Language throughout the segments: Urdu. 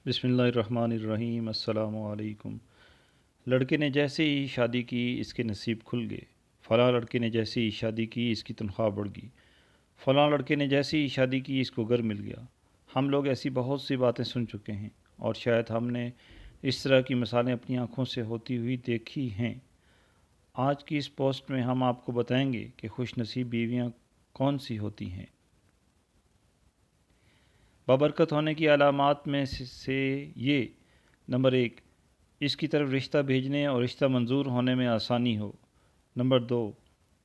بسم اللہ الرحمن الرحیم۔ السلام علیکم۔ لڑکے نے جیسے ہی شادی کی اس کے نصیب کھل گئے۔ فلاں لڑکے نے جیسے ہی شادی کی اس کی تنخواہ بڑھ گئی۔ فلاں لڑکے نے جیسے ہی شادی کی اس کو گھر مل گیا۔ ہم لوگ ایسی بہت سی باتیں سن چکے ہیں اور شاید ہم نے اس طرح کی مثالیں اپنی آنکھوں سے ہوتی ہوئی دیکھی ہیں۔ آج کی اس پوسٹ میں ہم آپ کو بتائیں گے کہ خوش نصیب بیویاں کون سی ہوتی ہیں۔ بابرکت ہونے کی علامات میں سے یہ: نمبر 1، اس کی طرف رشتہ بھیجنے اور رشتہ منظور ہونے میں آسانی ہو۔ نمبر 2،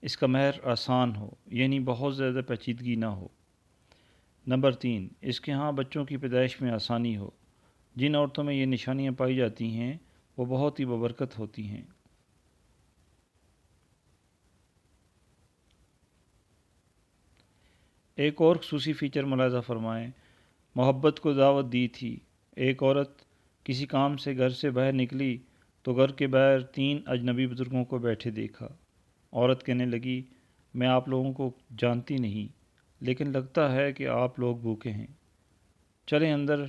اس کا مہر آسان ہو، یعنی بہت زیادہ پیچیدگی نہ ہو۔ نمبر 3، اس کے ہاں بچوں کی پیدائش میں آسانی ہو۔ جن عورتوں میں یہ نشانیاں پائی جاتی ہیں وہ بہت ہی بابرکت ہوتی ہیں۔ ایک اور خصوصی فیچر ملاحظہ فرمائیں۔ محبت کو دعوت دی تھی۔ ایک عورت کسی کام سے گھر سے باہر نکلی تو گھر کے باہر 3 اجنبی بزرگوں کو بیٹھے دیکھا۔ عورت کہنے لگی، میں آپ لوگوں کو جانتی نہیں، لیکن لگتا ہے کہ آپ لوگ بھوکے ہیں۔ چلیں اندر،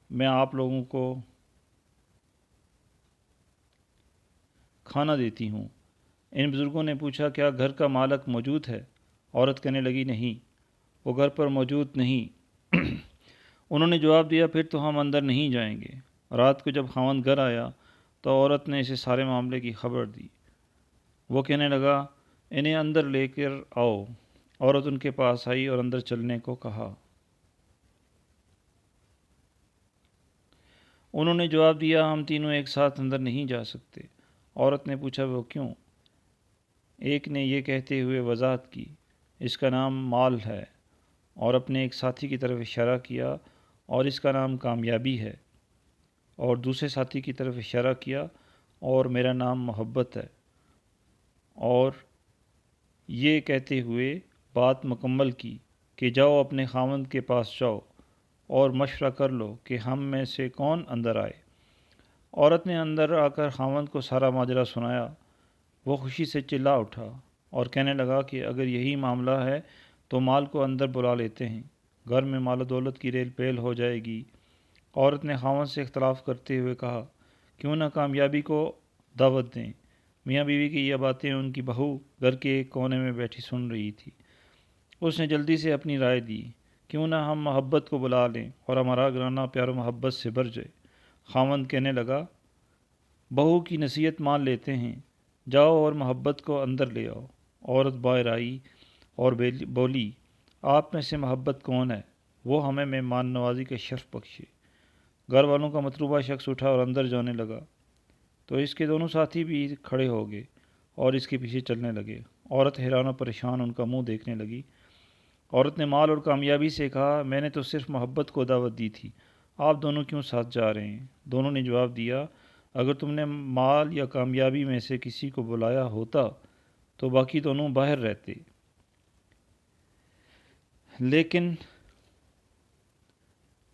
میں آپ لوگوں کو کھانا دیتی ہوں۔ ان بزرگوں نے پوچھا، کیا گھر کا مالک موجود ہے؟ عورت کہنے لگی، نہیں، وہ گھر پر موجود نہیں۔ انہوں نے جواب دیا، پھر تو ہم اندر نہیں جائیں گے۔ رات کو جب خاوند گھر آیا تو عورت نے اسے سارے معاملے کی خبر دی۔ وہ کہنے لگا، انہیں اندر لے کر آؤ۔ عورت ان کے پاس آئی اور اندر چلنے کو کہا۔ انہوں نے جواب دیا، ہم تینوں ایک ساتھ اندر نہیں جا سکتے۔ عورت نے پوچھا، وہ کیوں؟ ایک نے یہ کہتے ہوئے وضاحت کی، اس کا نام مال ہے، اور اپنے ایک ساتھی کی طرف اشارہ کیا، اور اس کا نام کامیابی ہے، اور دوسرے ساتھی کی طرف اشارہ کیا، اور میرا نام محبت ہے۔ اور یہ کہتے ہوئے بات مکمل کی کہ جاؤ اپنے خاوند کے پاس جاؤ اور مشورہ کر لو کہ ہم میں سے کون اندر آئے۔ عورت نے اندر آ کر خاوند کو سارا ماجرا سنایا۔ وہ خوشی سے چلا اٹھا اور کہنے لگا کہ اگر یہی معاملہ ہے تو مال کو اندر بلا لیتے ہیں، گھر میں مال و دولت کی ریل پیل ہو جائے گی۔ عورت نے خاوند سے اختلاف کرتے ہوئے کہا، کیوں نہ کامیابی کو دعوت دیں۔ میاں بیوی کی یہ باتیں ان کی بہو گھر کے ایک کونے میں بیٹھی سن رہی تھی۔ اس نے جلدی سے اپنی رائے دی، کیوں نہ ہم محبت کو بلا لیں اور ہمارا گھرانہ پیار و محبت سے بھر جائے۔ خاوند کہنے لگا، بہو کی نصیحت مان لیتے ہیں، جاؤ اور محبت کو اندر لے آؤ۔ عورت باہر آئی اور بولی، آپ میں سے محبت کون ہے؟ وہ ہمیں مہمان نوازی کا شرف بخشے۔ گھر والوں کا مطلوبہ شخص اٹھا اور اندر جانے لگا تو اس کے دونوں ساتھی بھی کھڑے ہو گئے اور اس کے پیچھے چلنے لگے۔ عورت حیران و پریشان ان کا منہ دیکھنے لگی۔ عورت نے مال اور کامیابی سے کہا، میں نے تو صرف محبت کو دعوت دی تھی، آپ دونوں کیوں ساتھ جا رہے ہیں؟ دونوں نے جواب دیا، اگر تم نے مال یا کامیابی میں سے کسی کو بلایا ہوتا تو باقی دونوں باہر رہتے، لیکن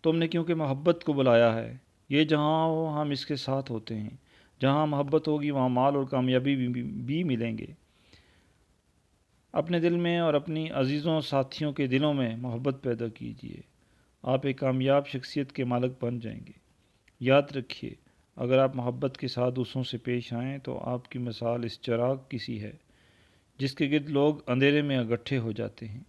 تم نے کیونکہ محبت کو بلایا ہے۔ یہ جہاں ہو ہم اس کے ساتھ ہوتے ہیں۔ جہاں محبت ہوگی وہاں مال اور کامیابی بھی ملیں گے۔ اپنے دل میں اور اپنی عزیزوں ساتھیوں کے دلوں میں محبت پیدا کیجیے، آپ ایک کامیاب شخصیت کے مالک بن جائیں گے۔ یاد رکھیے، اگر آپ محبت کے ساتھ دوسروں سے پیش آئیں تو آپ کی مثال اس چراغ کی سی ہے جس کے گرد لوگ اندھیرے میں اکٹھے ہو جاتے ہیں۔